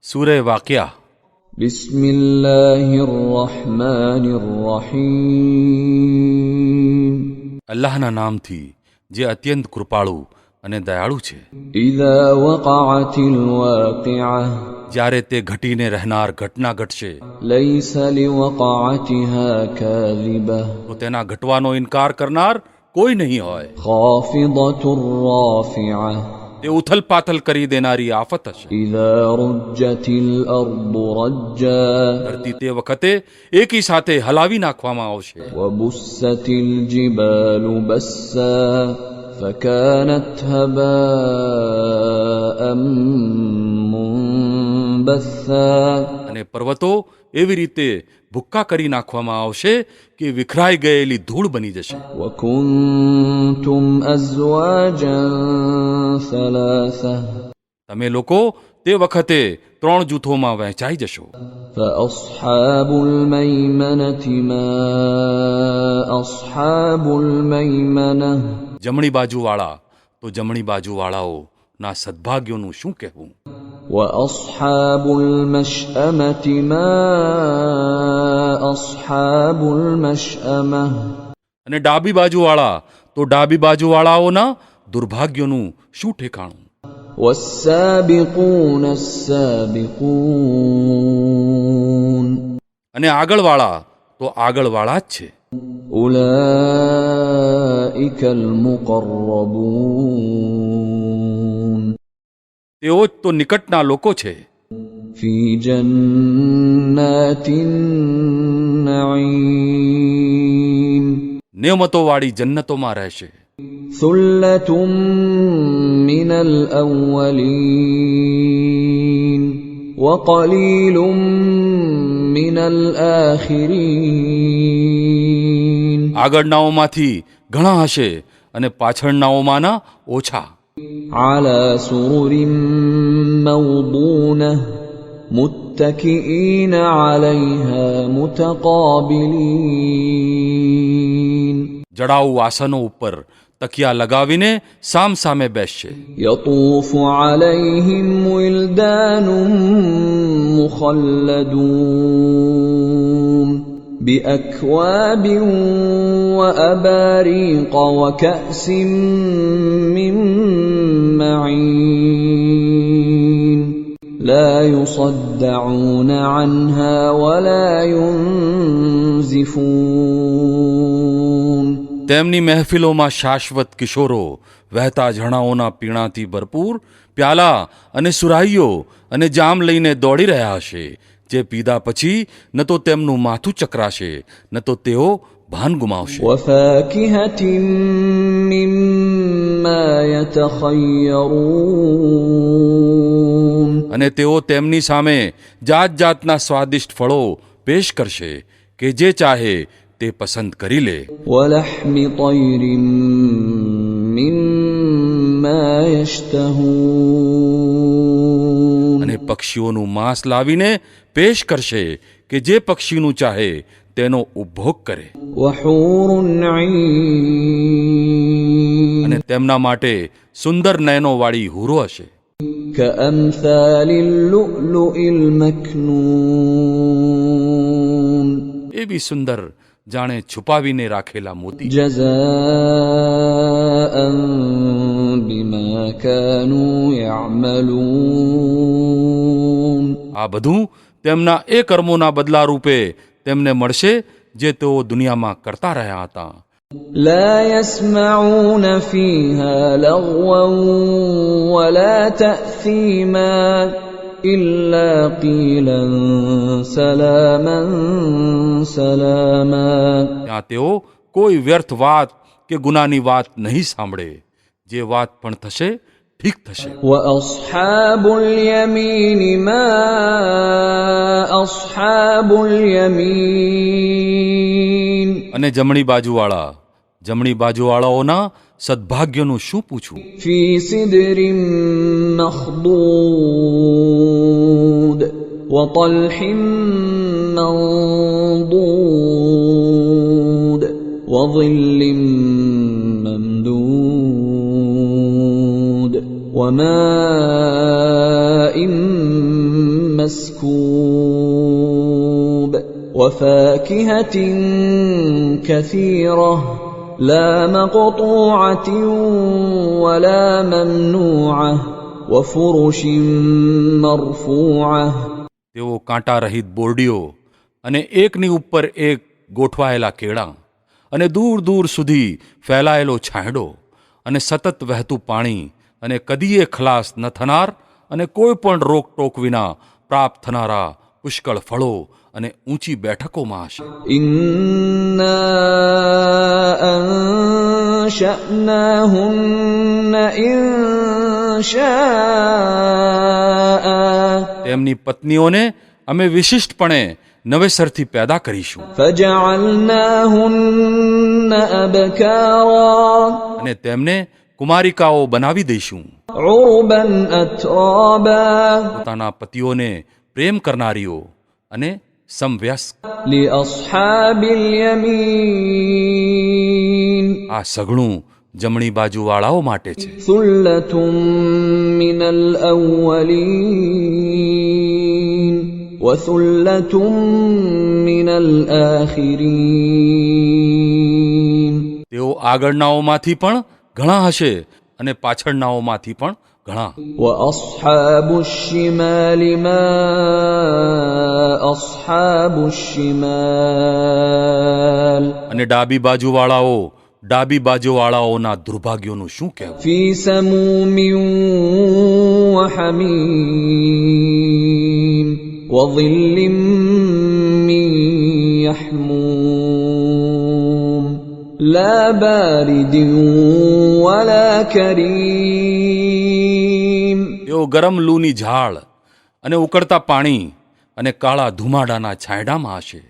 સૂરે વાકિયા બિસ્મિલ્લાહિર્રહમાનિર્રહીમ. અલ્લાહના નામથી જે અત્યંત કૃપાળુ અને દયાળુ છે. ઇઝા વકઅતિલ વાકિઅહ. જ્યારે તે ઘટીને રહેનાર ઘટના ઘટશે લૈસા લિવકઅતિહા કાઝિબહ. તો તેના ઘટવાનો ઇનકાર કરનાર કોઈ નહીં હોય. ખાફિદતુર રાફિઅહ. તે ઉથલ પાથલ કરી દેનારી આફત હશે. ઇઝા રુજ્જતિલ અર્દુ રજ્જા. ધરતી તે વખતે એકી સાથે હલાવી નાખવામાં આવશે. વબુસ્સતિલ જિબાલુ બસ્સા ફકાનત હબાઅમ મુંબસ્સા. અને પર્વતો એવી રીતે ભૂક્કા કરી નાખવામાં આવશે કે વિખરાઈ ગયેલી ધૂળ બની જશે. વકુંતુમ અઝવાજન સલાસા. તમે લોકો તે વખતે 3 જૂથોમાં વહેંચાઈ જશો. ફઅસ્હાબુલ મૈમનતિ મા અસ્હાબુલ મૈમનહ. જમણી બાજુવાળા તો જમણી બાજુવાળાઓના સદભાગ્યોનું શું કહેવું. વઅસ્હાબુલ મશઅમતિ મા અસ્હાબુલ મશઅમહ. અને ડાબી બાજુવાળા તો ડાબી બાજુવાળાઓના દુર્ભાગ્યોનું શું ઠેકાણું. વસ્સાબિકૂન અસ્સાબિકૂન. અને આગળવાળા તો આગળવાળા જ છે. ઉલાઇકલ મુકર્રબૂન. તેઓ જ તો નિકટના લોકો છે. ફી જન્નાતિન નঈમ. નેમતોવાળી જન્નતોમાં રહેશે. સુલ્લતુમ મિનલ અવ્વલીન વકલીલુમ મિનલ આખિરીન. આગળનાઓમાંથી ઘણા હશે અને પાછળનાઓમાંના ઓછા. على سرر موضونة متكئين عليها متقابلين. જડાઉ આસનો ઉપર તકિયા લગાવીને સામ સામે બેસશે. يطوف عليهم ولدان مخلدون بأكواب وأباريق وكأس من معين لا يصدعون عنها ولا ينزفون. તેમની મહેફિલોમાં શાશ્વત કિશોરો વહેતા ઝરણાઓના પીણાથી ભરપૂર પ્યાલા અને સુરાહીઓ અને જામ લઈને દોડી રહ્યા હશે. જે પીધા પછી ન તો તેમનું માથું ચકરાશે ન તો તેઓ ભાન ગુમાવશે. وفاكهة مما يتخيرون. અને તેઓ તેમની સામે જાત જાતના સ્વાદિષ્ટ ફળો પેશ કરશે કે જે ચાહે તે પસંદ કરી લે. ولحم طير مما يشتهون. અને પક્ષીઓનું માંસ લાવીને પેશ કરશે કે જે પક્ષીનું ચાહે તેનો ઉપભોગ કરે. وحور عين. અને તેમના માટે સુંદર નયનોવાળી હુરો હશે. كأمثال اللؤلؤ المكنون. એવી સુંદર જાણે છુપાવીને રાખેલા મોતી. جزاء بما كانوا يعملون. આ બધું તેમના એ કર્મોના બદલા રૂપે તેમને મળશે જે તેઓ દુનિયામાં કરતા રહ્યા હતા. لا يسمعون فيها لغوا ولا تأثيما إلا قيلا سلاما سلاما. ત્યાં તેઓ કોઈ વ્યર્થ વાત કે ગુનાની વાત નહીં સાંભળે. જે વાત પણ થશે ઠીક થશે. وأصحاب اليمين ما أصحاب اليمين. અને જમણી બાજુવાળાઓના સદભાગ્યનું શું પૂછવું. في سدر مخضود وطلح منضود وظل ممدود وماء مسكوب وفاكهة كثيرة لا مقطوعة ولا ممنوعة وفرش مرفوعة તેઓ કાંટા રહિત બોરડીઓ અને એકની ઉપર એક ગોઠવાયેલા કેળા અને દૂર દૂર સુધી ફેલાયેલો છાંયડો અને સતત વહેતું પાણી અને કદીએ ખલાસ ન થનાર અને કોઈ પણ રોકટોક વિના પ્રાપ્ત થનારા પુષ્કળ ફળો અને ઊંચી બેઠકોમાં હશે. إنا أنشأناهن إنشاء તેમની પત્નીઓને અમે વિશિષ્ટપણે નવેસરથી પેદા કરીશું فجعلناهن أبكارا અને તેમને કુમારિકાઓ બનાવી દઈશું, عربا أترابا પોતાના પતિઓને પ્રેમ કરનારીઓ અને સમવયસ્ક. لأصحاب اليمين આ સઘળું જમણી બાજુવાળાઓ માટે છે. ثلة من الأولين وثلة من الآخرين તેઓ આગળનાઓમાંથી પણ ઘણા હશે અને પાછળનાઓમાંથી પણ ઘણા. وأصحاب الشمال ما أصحاب الشمال અને ડાબી બાજુવાળાઓના દુર્ભાગ્યોનું શું કહેવું. في سموم وحميم وظل من يحموم لا بارد ولا كريم તેઓ ગરમ લૂની ઝાડ અને ઉકળતા પાણી અને કાળા ધુમાડાના છાંયડામાં હશે,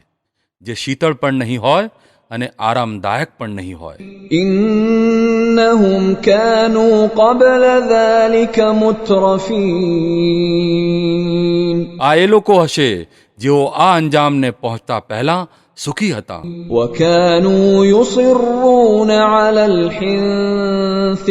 જે શીતળ પણ નહીં હોય અને આરામદાયક પણ નહીં હોય. إنهم كانوا قبل ذلك مترفين આ એ લોકો હશે જેઓ આ અંજામને પહોંચતા પહેલા સુખી હતા وكانوا يصرون على الحنث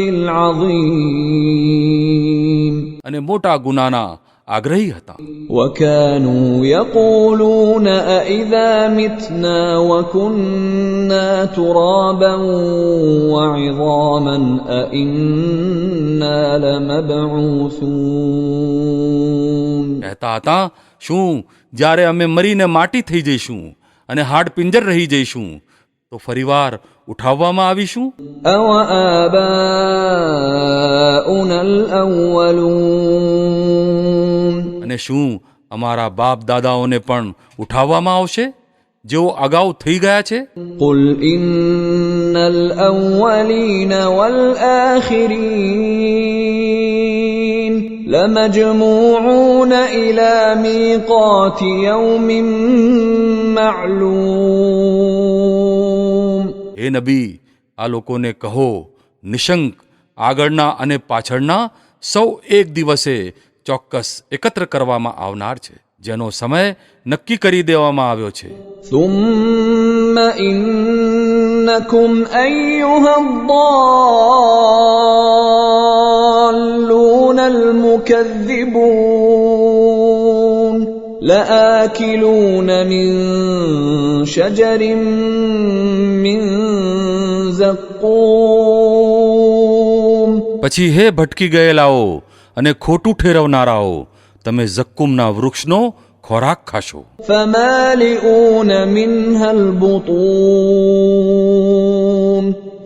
العظيم અને મોટા ગુનાના આગ્રહી હતા. وكانوا يقولون أإذا متنا وكنا ترابا وعظاما أإنا لمبعوثون કહેતા હતા, શું જ્યારે અમે મરીને માટી થઈ જઈશું અને હાડ પિંજર રહી જઈશું તો ફરીવાર ઉઠાવવામાં આવીશું. أَوَآبَاؤُنَا الْأَوَّلُونَ અને શું અમારા બાપ દાદાઓને પણ ઉઠાવવામાં આવશે જેઓ અગાઉ થઈ ગયા છે. قُلْ إِنَّ الْأَوَّلِينَ وَالْآخِرِينَ لَمَجْمُوعُونَ إِلَى مِيقَاتِ يَوْمٍ مَّعْلُومٍ હે નબી, આ લોકોને કહો, નિશંક આગળના અને પાછળના સૌ એક દિવસે ચોક્કસ એકત્ર કરવામાં આવનાર છે, જેનો સમય નક્કી કરી દેવામાં આવ્યો છે. ثُمَّ إِنَّكُمْ أَيُّهَا الضَّالُّونَ الْمُكَذِّبُونَ لَآكِلُونَ مِن شَجَرٍ مِّن زَقُّومٍ પછી હે ભટકી ગયેલાઓ અને ખોટું ઠેરવનારાઓ, તમે જક્કુમના વૃક્ષનો ખોરાક ખાશો. فَمَالِئُونَ مِنْهَا الْبُطُونَ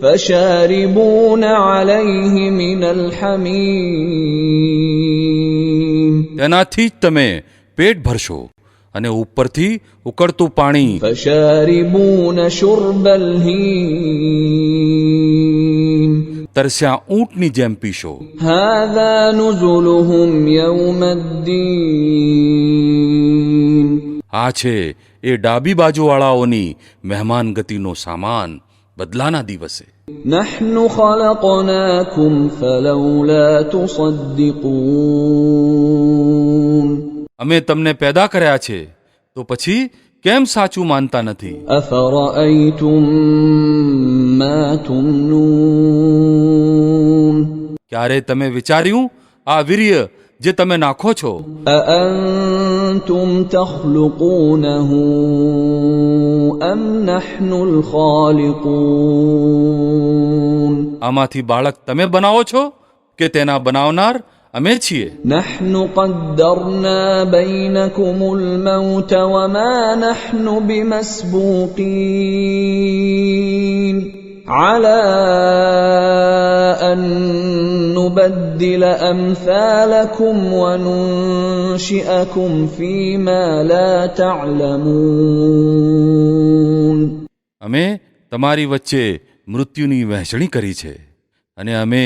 فَشَارِبُونَ عَلَيْهِ مِنَ الْحَمِيمِ તેનાથી જ તમે પેટ ભરશો અને ઉપરથી ઉકળતું પાણી. فَشَارِبُونَ شُرْبَ الْهِيمِ તરસ્યા ઊંટની જેમ પીશો. هَذَا نُزُلُهُمْ يَوْمَ الدِّينِ આ છે એ ડાબી બાજુવાળાઓની મહેમાનગતિનો સામાન બદલાના દિવસે. نحن خلقناكم فلولا تصدقون અમે તમને પેદા કર્યા છે, તો પછી કેમ સાચું માનતા નથી. أفرأيتم ما تمنون ક્યારે તમે વિચાર્યું આ વીર્ય જે તમે નાખો છો, أأنتم أأنتم تخلقونه أم نحن الخالقون આમાંથી બાળક તમે બનાવો છો કે તેના બનાવનાર અમે છીએ? نحن قدرنا بينكم الموت وما نحن بمسبوقين على أن نبدل أمثالكم وننشئكم فيما لا تعلمون અમે તમારી વચ્ચે મૃત્યુની વહેંચણી કરી છે અને અમે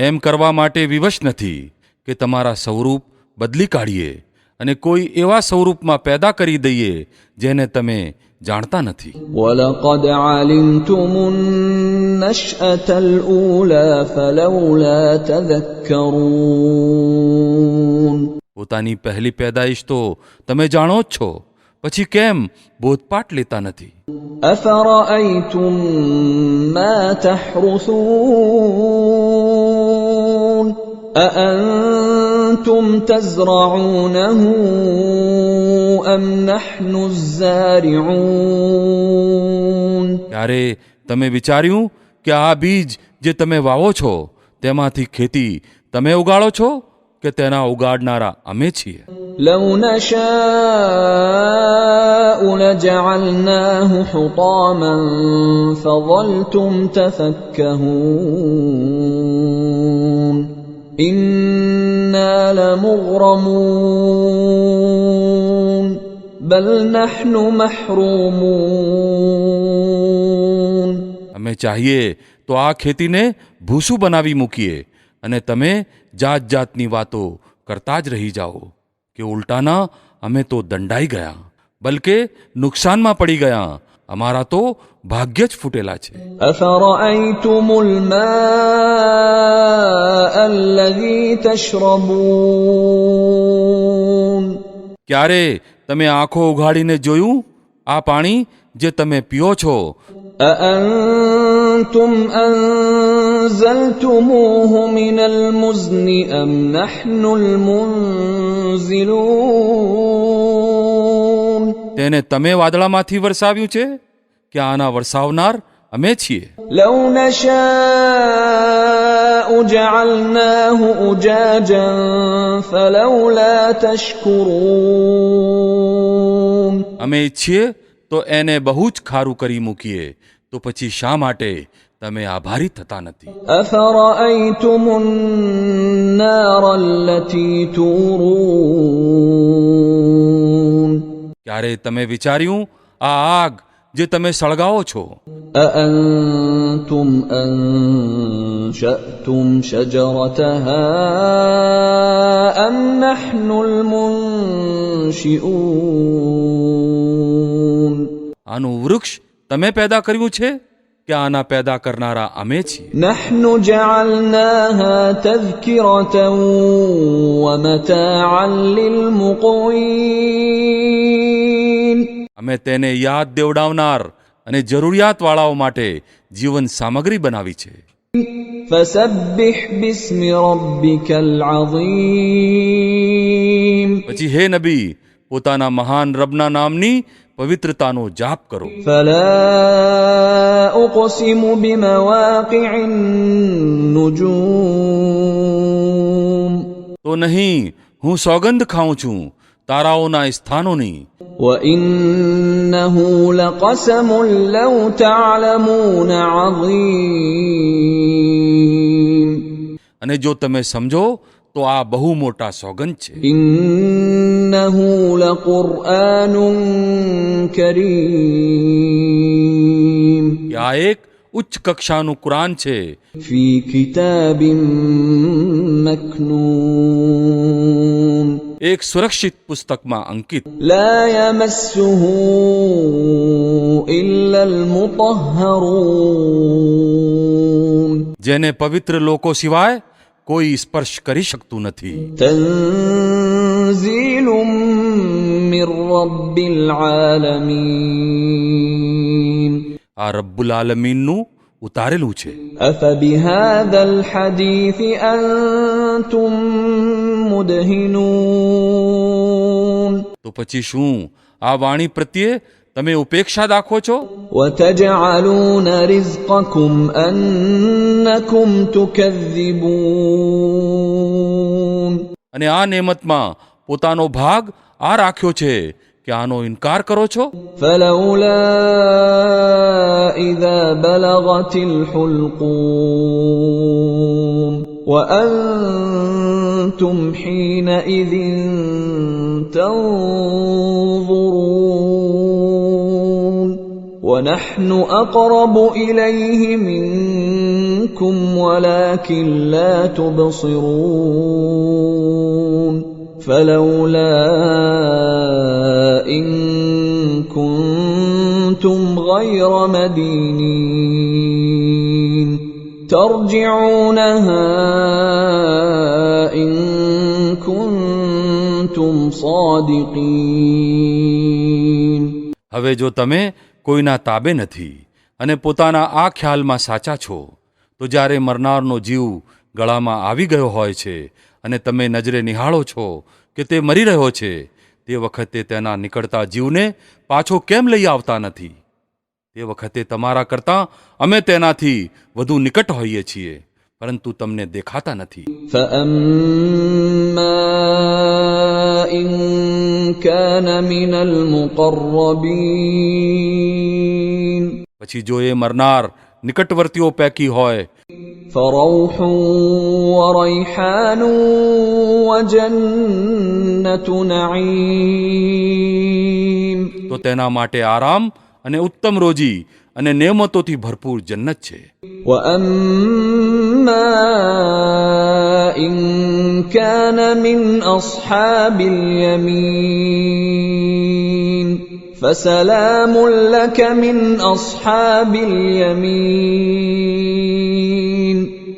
એમ કરવા માટે વિવશ નથી કે તમારા સ્વરૂપ બદલી કાઢીએ અને કોઈ એવા સ્વરૂપમાં પેદા કરી દઈએ જેને તમે જાણતા નથી. ولقد علمتم النشأة الأولى فلولا تذكرون પોતાની પહેલી પેદાઈશ તો તમે જાણો જ છો, પછી કેમ બોધપાઠ લેતા નથી? أفرأيتم ما تحرثون أأنتم تزرعونه أم نحن الزارعون ત્યારે તમે વિચાર્યું કે આ બીજ જે તમે વાવો છો તેમાંથી ખેતી તમે ઉગાડો છો કે તેના ઉગાડનારા અમે છીએ? لو نشاء لجعلناه حطاما فظلتم تفكهون إنا لمغرمون بل نحن محرومون અમે ચાહીએ તો આ ખેતીને ભૂસું બનાવી મૂકીએ અને તમે જાત જાતની વાતો કરતા જ રહી જાઓ કે ઉલટાના અમે તો દંડાઈ ગયા, બલકે નુકસાનમાં પડી ગયા. અમારા તો ભાગ્ય જ ફૂટેલા છે. أفرأيتم الماء الذي تشربون ક્યારે તમે આંખો ઉઘાડીને જોયું આ પાણી જે તમે પીઓ છો? أأنتم أنزلتموه من المزن أم نحن المنزلون તેને તમે વાદળામાંથી વરસાવ્યું છે કે આના વરસાવનાર અમે છીએ? لو نشاء جعلناه أجاجا فلولا تشكرون અમે ઈચ્છીએ તો એને બહુ જ ખારું કરી મૂકીએ, તો પછી શા માટે તમે આભારી થતા નથી? أفرأيتم النار التي تورون ક્યારે તમે વિચાર્યું આ આગ જે તમે સળગાવો છો أأنتم أنشأتم شجرتها أم نحن المنشئون આનું વૃક્ષ તમે પેદા કર્યું છે કે આના પેદા કરનારા અમે છીએ? نحن جعلناها تذكرة ومتاعا للمقوين અમે તેને યાદ દેવડાવનાર અને જરૂરિયાતવાળાઓ માટે જીવન સામગ્રી બનાવી છે. فسبح باسم ربك العظيم પછી હે નબી, પોતાના મહાન રબના નામની પવિત્રતાનો જાપ કરો. فلا أقسم بمواقع النجوم તો નહીં, હું સોગંદ ખાઉં છું તારાઓના સ્થાનોની. وإنه لقسم لو تعلمون عظيم અને જો તમે સમજો તો આ બહુ મોટા સોગંદ છે. إنه لقرآن كريم કે આ એક ઉચ્ચ કક્ષાનું કુરાન છે في كتاب مكنون એક સુરક્ષિત પુસ્તકમાં અંકિત. لا يمسه إلا المطهرون જેને પવિત્ર લોકો સિવાય કોઈ સ્પર્શ કરી શકતું નથી. تنزيل من رب العالمين આ રબ્બુલ આલમીનનું ઉતારેલું છે. أفبهذا الحديث أنتم مدهنون તો પછી શું આ વાણી પ્રત્યે તમે ઉપેક્ષા દાખવો છો? وتجعلون رزقكم أنكم تكذبون અને આ નેમતમાં પોતાનો ભાગ આ રાખ્યો છે કે આનો ઇનકાર કરો છો? فلولا إذا بلغت الحلقوم وأنتم حينئذ تنظرون ونحن أقرب إليه منكم ولكن لا تبصرون فلولا إن كنتم غير مدينين ترجعونها إن كنتم صادقين. હવે જો તમે કોઈના તાબે નથી અને પોતાના આ ખ્યાલમાં સાચા છો તો જ્યારે મરનારનો જીવ ગળામાં આવી ગયો હોય છે અને તમે નજરે નિહાળો છો કે તે મરી રહ્યો છે, તે વખતે તેના નીકળતા જીવને પાછો કેમ લઈ આવતા નથી? તે વખતે તમારા કરતાં અમે તેનાથી વધુ નિકટ હોઈએ છીએ, પરંતુ તમને દેખાતા નથી. فأما إن كان من المقربين પછી જો એ મરનાર નિકટવર્તીઓ પૈકી હોય فروح وريحان وجنة نعيم તો તેના માટે આરામ અને ઉત્તમ રોજી અને નેમતોથી ભરપૂર જન્નત છે. وأما إن كان من أصحاب اليمين فسلام لك من أصحاب اليمين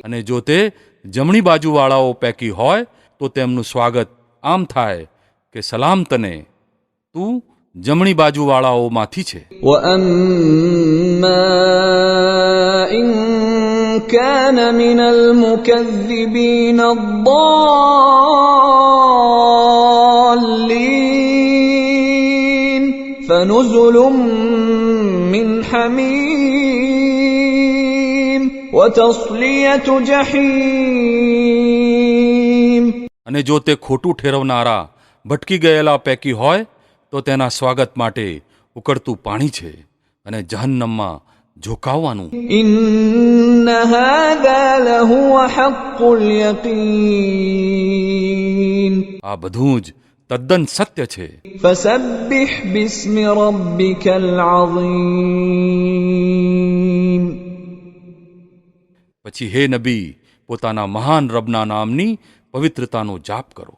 અને જો તે જમણી બાજુવાળાઓ પૈકી હોય તો તેમનું સ્વાગત આમ થાય કે સલામ તને, તું જમણી બાજુવાળાઓમાંથી છે. وأما إن كان من المكذبين الضالين فنزل من حميم وتصلية جحيم. અને જો તે ખોટું ઠેરવનારા ભટકી ગયેલા પૈકી હોય તો તેના સ્વાગત માટે ઉકળતું પાણી છે અને જહન્નમમાં ઝોકાવવાનું. إن هذا لهو حق اليقين આ બધું જ તદ્દન સત્ય છે. فسبح باسم ربك العظيم. પછી હે નબી, પોતાના મહાન રબના નામની પવિત્રતાનો જાપ કરો.